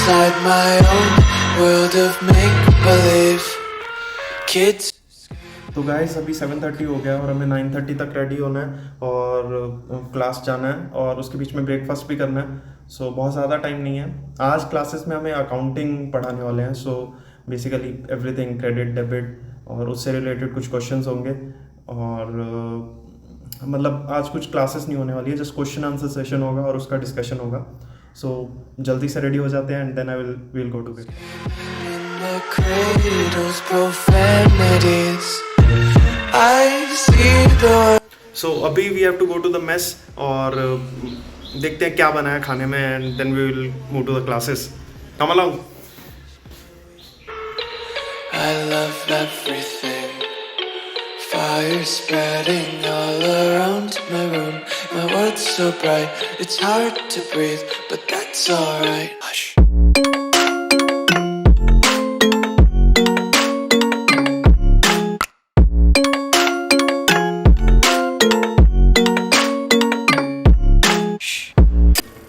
inside my own world of make-believe. Kids. तो guys अभी 7:30 हो गया और हमें 9:30 तक रेडी होना है और क्लास जाना है और उसके बीच में ब्रेकफास्ट भी करना है। सो बहुत ज़्यादा टाइम नहीं है। आज क्लासेस में हमें अकाउंटिंग पढ़ाने वाले हैं। So basically everything credit debit और उससे रिलेटेड कुछ क्वेश्चंस होंगे और मतलब आज कुछ क्लासेस नहीं होने वाली है, जस्ट क्वेश्चन आंसर सेशन होगा और उसका डिस्कशन होगा। सो जल्दी से रेडी हो जाते हैं and then I will go to bed. So अभी we have to go to the mess और देखते हैं क्या बना है खाने में and then we will move to the classes. Come along. I love everything. Fire spreading all around my room. My world's so bright, it's hard to breathe, but that's alright. Hush.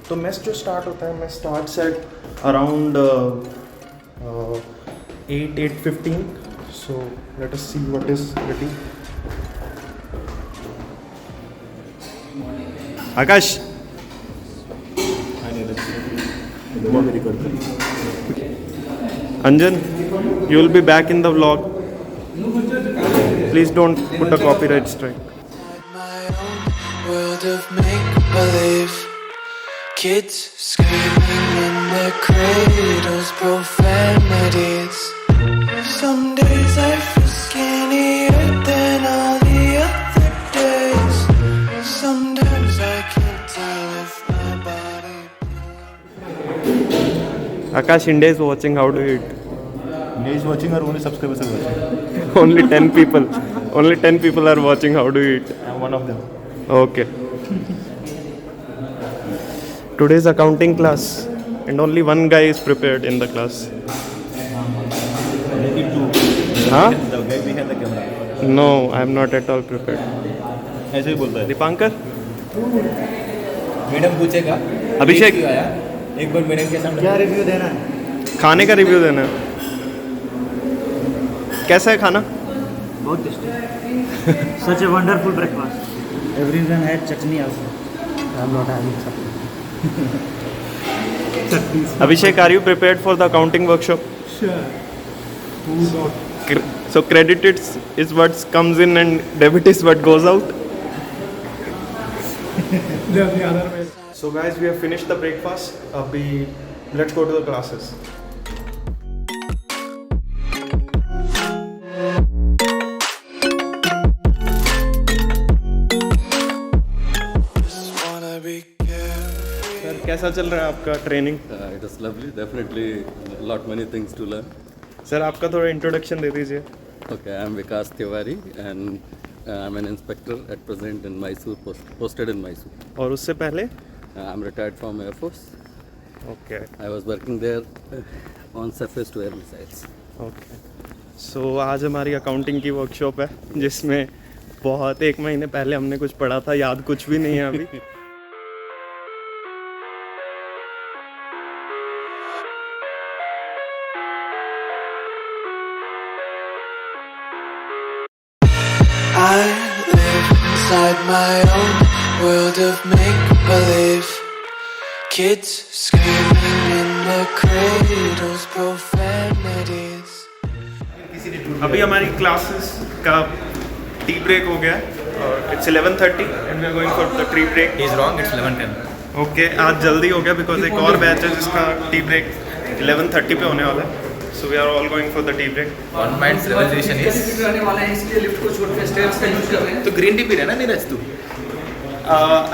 तो mess जो start होता है, mess starts at around 8:15. So let us see what is ready. Akash. Anjan, you will be back in the vlog. Please don't put a copyright strike. My own world of make-believe. Kids screaming in their cradles, profanities. Some days I feel skinnier than all the other days. Sometimes I can't tell if my body. Akash, India is watching. How do you eat? India is watching or only subscribers are watching? Only 10 people. Only 10 people are watching. How do you eat? I am one of them. Okay. Today's accounting class and only one guy is prepared in the class. Maybe two. Huh? The guy behind the camera. No, I am not at all prepared. ऐसे ही बोलता है। Dipankar? Madam पूछेगा अभिषेक? एक बार madam के सामने क्या review देना है? खाने का रिव्यू देना है। कैसा है खाना? बहुत tasty. Such a wonderful breakfast. Everyone had chutney also. I am not having something. Abhishek, are you prepared for the accounting workshop? Sure. So credit is what comes in and debit is what goes out? The other way. So guys, we have finished the breakfast. Let's go to the classes. Just wanna be careful. Sir कैसा चल रहा है आपका training? It is lovely, definitely lot many things to learn. Sir आपका थोड़ा introduction दे दीजिए। Okay, I am Vikas Tiwari and I am an inspector at present in Mysore, posted in Mysore. और उससे पहले? I am retired from Air Force. Okay. I was working there on surface to air missiles. Okay. So आज हमारी accounting की workshop है जिसमें बहुत 1 महीने पहले हमने कुछ पढ़ा था, याद कुछ भी नहीं है अभी। I live inside my own world of make-believe. Kids screaming in their cradles, profanities. अभी हमारी क्लासेस का टी ब्रेक हो गया और it's 11:30 and we are going for the tea break. Is wrong, it's 11:10. Okay, आज जल्दी हो गया बिकॉज एक और बैच है जिसका टी ब्रेक 11:30 पे होने वाला है। So we are all going for the tea break. One mind's realization is रहने वाला है, इसलिए लिफ्ट को छोड़ के स्टेयर्स का यूज कर रहे हैं। तो ग्रीन टी पी रहे ना नीरज तू?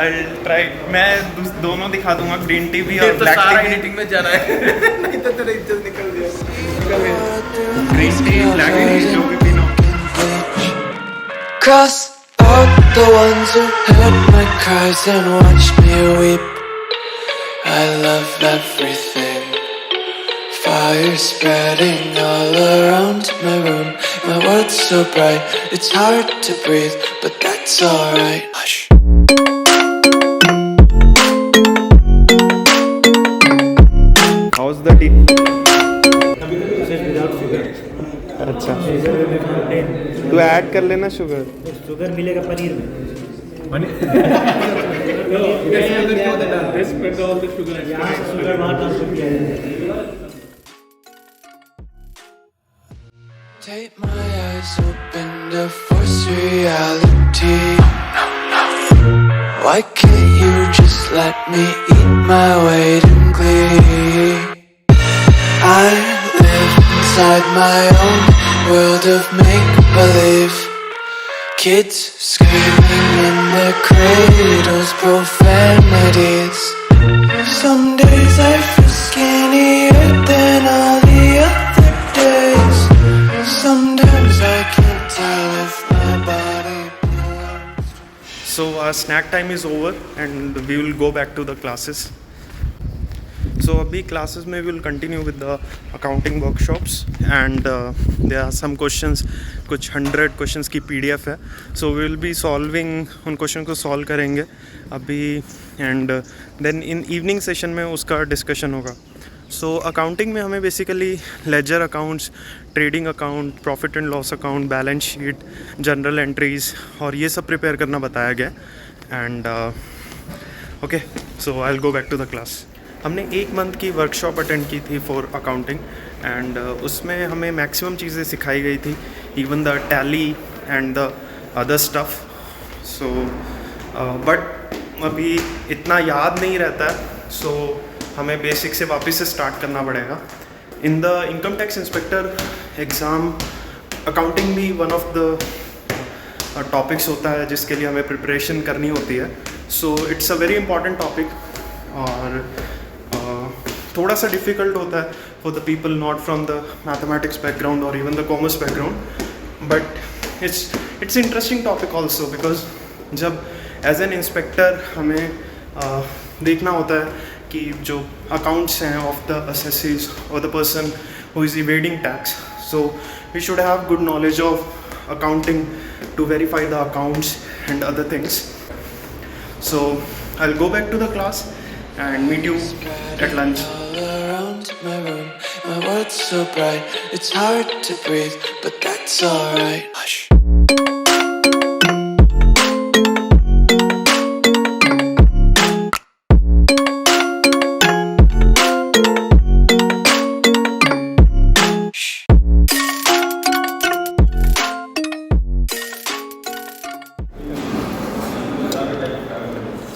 आई ट्राई, मैं दोनों दिखा दूंगा, ग्रीन टी भी और तो ब्लैक सारा टी भी। एडिटिंग में जा रहा है। नहीं तो तेरा इज्जत निकल गया। ग्रीन टी, ब्लैक टी, जो भी पीना। Cross out the ones who heard my cries and watched me weep. I love everything. Fire spreading all around my room. My world's so bright, it's hard to breathe, but that's alright. Hush. How's the T? Without sugar. अच्छा, sugar will be protein. तू add कर लेना sugar. Sugar मिलेगा पनीर में। यहाँ से sugar वहाँ transfer किया जाएगा। Take my eyes open to force reality. Why can't you just let me eat my weight in glee? I live inside my own world of make-believe. Kids screaming in their cradles, profanities. Some days I feel skinnier than all the other days. Sometimes I can't tell if my body belongs. So our snack time is over and we will go back to the classes. So abhi classes mein we will continue with the accounting workshops and there are some questions, कुछ 100 questions की PDF है. So we will be solving उन question को solve करेंगे अभी and then in evening session में उसका discussion होगा. सो अकाउंटिंग में हमें basically ledger accounts, trading account, profit and loss account, balance sheet, journal entries और ये सब प्रिपेयर करना बताया गया. And okay, so I will go back to the class. हमने 1 मंथ की वर्कशॉप अटेंड की थी फॉर अकाउंटिंग एंड उसमें हमें मैक्सिमम चीज़ें सिखाई गई थी, even the tally and the other stuff. So but अभी इतना याद नहीं रहता है, सो हमें बेसिक से वापस से स्टार्ट करना पड़ेगा. In the income tax inspector exam accounting भी वन ऑफ द टॉपिक्स होता है जिसके लिए हमें प्रिपरेशन करनी होती है. So it's a very important topic और थोड़ा सा डिफ़िकल्ट होता है for the people not from the mathematics background और even the commerce background, but it's interesting topic also because जब एज एन इंस्पेक्टर हमें देखना होता है कि जो अकाउंट्स हैं ऑफ द असेसीज और the person who is evading tax, so we should have good knowledge of accounting to verify the accounts and other things. So I will go back to the class and meet you at lunch. All around my room, my world's so bright, it's hard to breathe, but that's alright. Hush.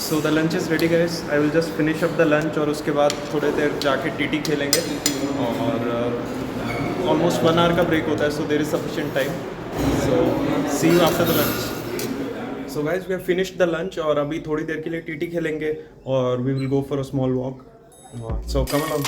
So the lunch is ready guys. I will just finish up the lunch और उसके बाद थोड़ी देर जाके TT खेलेंगे और almost 1 hour का break होता है, so there is sufficient time. So see you after the lunch. So guys, we have finished the lunch और अभी थोड़ी देर के लिए टीटी खेलेंगे और we will go for a small walk. So come along.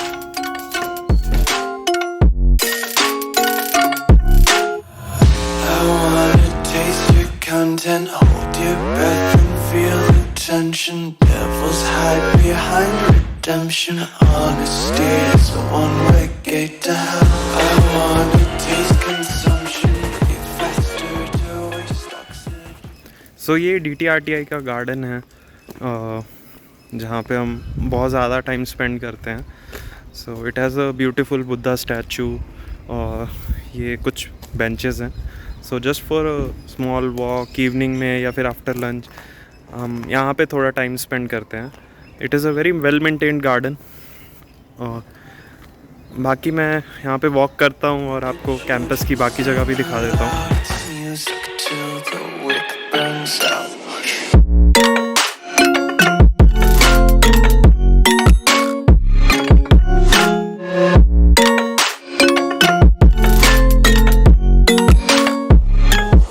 I wanna taste your content, hold your breath and feel the tension. Devils hide behind redemption. Honesty is a one-way gate to hell. I wanna taste consumption, get faster to waste oxygen. So ये DTRTI का garden है जहाँ पे हम बहुत ज़्यादा time spend करते हैं. So it has a beautiful Buddha statue और ये कुछ बेंचेस हैं. So just for a small walk evening में या फिर आफ्टर लंच हम यहाँ पे थोड़ा टाइम स्पेंड करते हैं. It is a very well maintained garden. बाकी मैं यहाँ पे वॉक करता हूँ और आपको कैंपस की बाकी जगह भी दिखा देता हूँ. It's music till the wick burns out.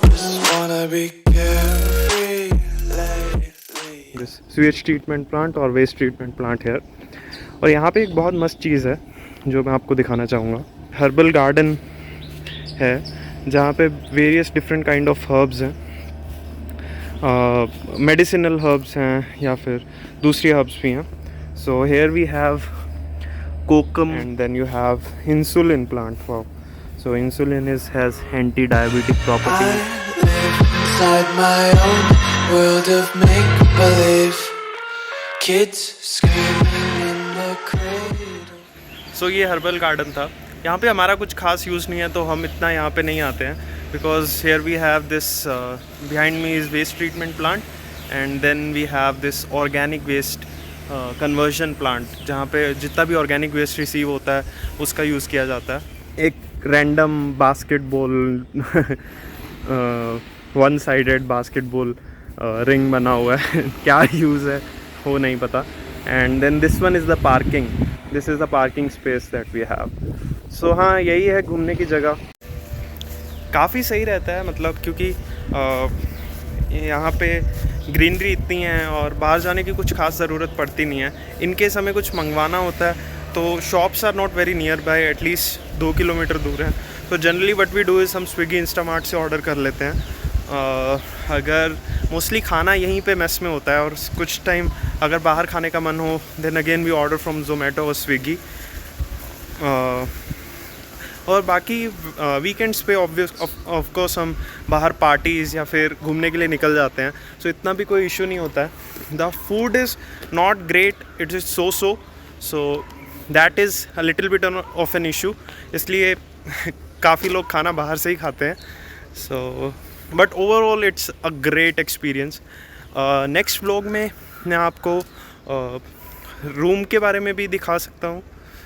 Just wanna be carefree lately. This sewage treatment plant और वेस्ट ट्रीटमेंट प्लांट है. और यहाँ पे एक बहुत मस्त चीज़ है जो मैं आपको दिखाना चाहूँगा. हर्बल गार्डन है जहाँ पे various different kind of herbs हैं, मेडिसिनल हर्ब्स हैं या फिर दूसरी हर्ब्स भी हैं. So here we have kokum and then you have insulin plant. For so insulin is has anti diabetic I properties. live inside my own world of make-believe. Kids screaming in the cradle. सो ये herbal garden था। यहाँ पे हमारा कुछ खास use नहीं है तो हम इतना यहाँ पे नहीं आते हैं, because here we have this behind me is waste treatment plant and then we have this organic waste conversion plant, जहाँ पे जितना भी ऑर्गेनिक वेस्ट रिसीव होता है उसका यूज़ किया जाता है। एक random basketball one sided basketball ring बना हुआ है क्या यूज़ है वो नहीं पता। And then this one is the parking, this is the parking space that we have. So हाँ, यही है घूमने की जगह। काफ़ी सही रहता है, मतलब क्योंकि यहाँ पे ग्रीनरी इतनी है और बाहर जाने की कुछ खास ज़रूरत पड़ती नहीं है। इनकेस हमें कुछ मंगवाना होता है तो shops are not very nearby, at least 2 kilometre दूर है। तो generally what we do is हम स्विगी इंस्टामार्ट से ऑर्डर कर लेते हैं। अगर मोस्टली खाना यहीं पे मेस में होता है और कुछ टाइम अगर बाहर खाने का मन हो then again we order from Zomato और स्विगी। और बाकी वीकेंड्स पे ऑफ कोर्स हम बाहर पार्टीज़ या फिर घूमने के लिए निकल जाते हैं, सो इतना भी कोई इशू नहीं होता है। The food is not great, it is so that is a little bit of an issue, इसलिए काफ़ी लोग खाना बाहर से ही खाते हैं। So but overall it's a great experience. Next vlog में मैं आपको रूम के बारे में भी दिखा सकता हूँ,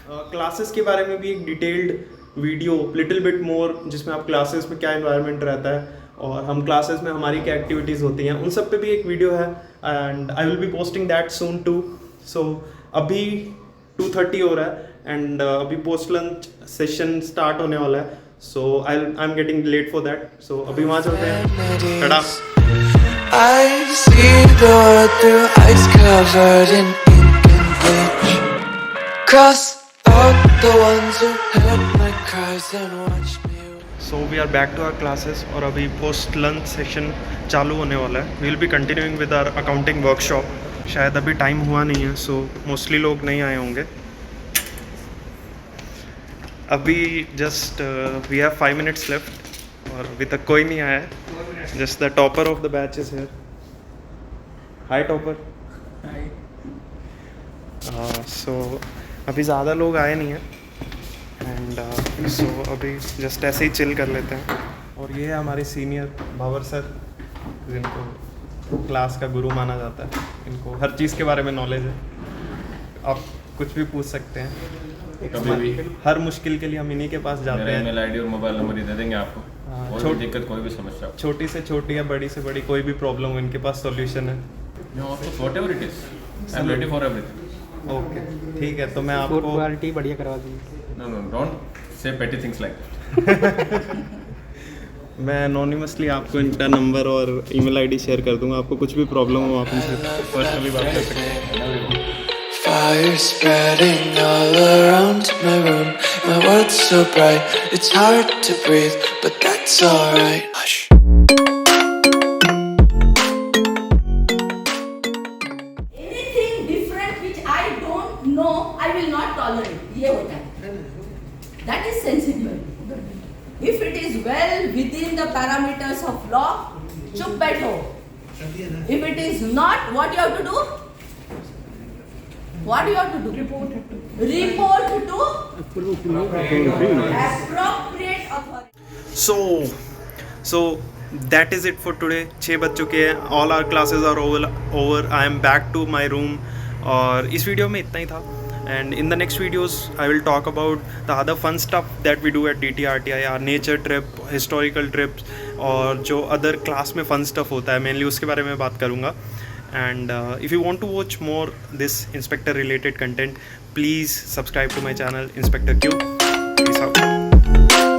क्लासेस के बारे में भी एक detailed video little bit more, जिसमें आप क्लासेस में क्या इन्वायरमेंट रहता है और हम क्लासेस में हमारी क्या एक्टिविटीज़ होती हैं, उन सब पे भी एक वीडियो है and I will be posting that soon too. So अभी 2:30 हो रहा है एंड अभी पोस्ट लंच सेशन स्टार्ट होने वाला है, so I am getting late for that. So अभी वहाँ चलते हैं। Tata. I see the world through ice covered in ink and bleach. Cross out the ones who heard my cries and watched me. So we are back to our classes और अभी post lunch session चालू होने वाला है। We will be continuing with our accounting workshop. शायद अभी time हुआ नहीं है, सो मोस्टली लोग नहीं आए होंगे। अभी just we have 5 minutes left और अभी तक कोई नहीं आया है। Just the topper of the batch is here. Hi topper. So अभी ज़्यादा लोग आए नहीं हैं एंड सो अभी जस्ट ऐसे ही चिल कर लेते हैं। और ये है हमारे सीनियर भावर सर, जिनको क्लास का गुरु माना जाता है। इनको हर चीज़ के बारे में नॉलेज है, आप कुछ भी पूछ सकते हैं। कभी भी हर मुश्किल के लिए हम इन्हीं के पास जाते हैं। ईमेल आईडी और मोबाइल नंबर ही दे देंगे आपको। कोई भी दिक्कत, कोई भी समस्या, छोटी से छोटी या बड़ी से बड़ी कोई भी प्रॉब्लम हो, इनके पास सॉल्यूशन है। Whatever it is, I am ready for everything. Okay ठीक है, तो मैं आपको क्वालिटी बढ़िया करवा दूँगी। No don't say petty things like मैं एनोनिमसली आपको इनका नंबर और ईमेल आईडी शेयर कर दूंगा। आपको कुछ भी प्रॉब्लम हो आप उनसे पर्सनली बात कर सकते हैं। Fire spreading all around my room. My world's so bright, it's hard to breathe, but that's alright. Hush. Anything different which I don't know, I will not tolerate. ये होता है. That is sensibility. If it is well within the parameters of law, चुप बैठो. If it is not, what you have to do? What do you have to do? Report to appropriate authority. So that is it for today. 6 बज चुके हैं, all our classes are over. I am back to my room और इस video में इतना ही था। And in the next videos, I will talk about the other fun stuff that we do at DTRTI, our nature trip, historical trips और जो other class में fun stuff होता है, mainly उसके बारे में बात करूँगा। And if you want to watch more this inspector related content, please subscribe to my channel Inspector Q. Peace out.